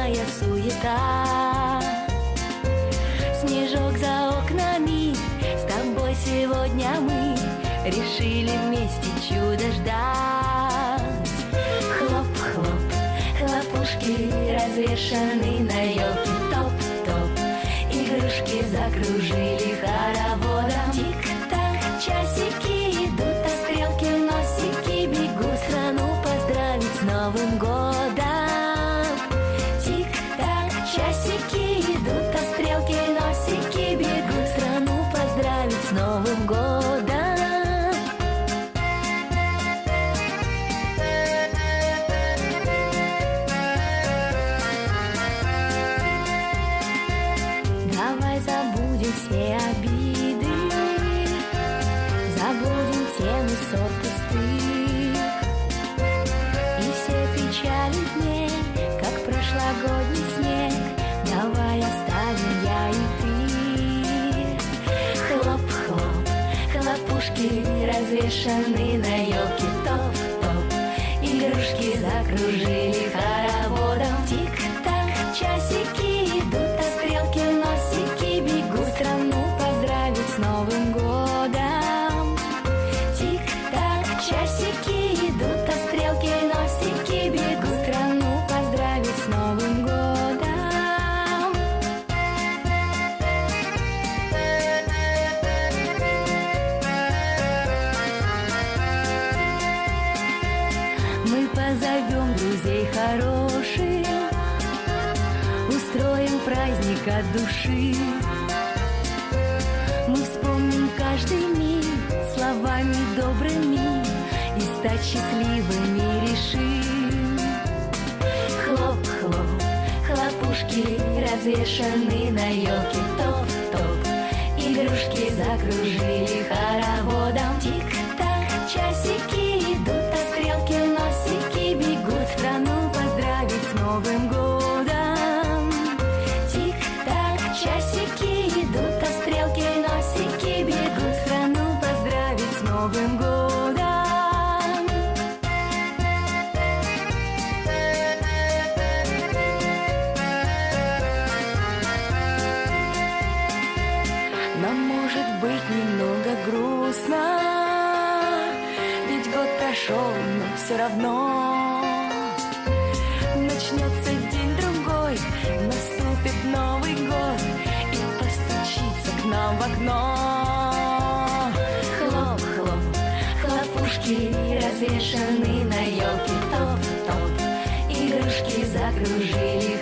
праздничная суета. Снежок за окнами, с тобой сегодня мы решили вместе чудо ждать. Хлоп-хлоп, хлопушки развешаны на елке. Топ-топ, игрушки закружили хороводом. Тик-так, часики идут, а стрелки носики бегут страну поздравить с Новым годом. Тик-так, часики идут, а стрелки носики бегут страну поздравить с Новым годом. Давай забудем все обиды, забудем темы ссор пустых и все печали дней, как прошлогодний снег. Давай оставим я и ты. Хлоп-хлоп, хлопушки развешаны на елке. Топ-топ, игрушки закружили хороводом. Тик-так, часики идут, а стрелки носики бегут страну поздравить с Новым годом. Тик-так, часики идут, а стрелки носики бегут страну поздравить с Новым годом. Мы позовем друзей хороших, устроим праздник от души. Мы вспомним каждый миг словами добрыми и стать счастливыми решим. Хлоп-хлоп, хлопушки развешаны на елке. Топ-топ, игрушки закружили хороводом. Тик-так, часики идут, а стрелки носики бегут страну поздравить с Новым годом. Тик-так, часики идут, а стрелки носики бегут страну поздравить с Новым годом. Нам может быть немного грустно, ведь год прошел, но все равно начнется день-другой, наступит Новый год и постучится к нам в окно. Хлоп-хлоп, хлопушки развешаны на елке. Топ-топ, игрушки закружили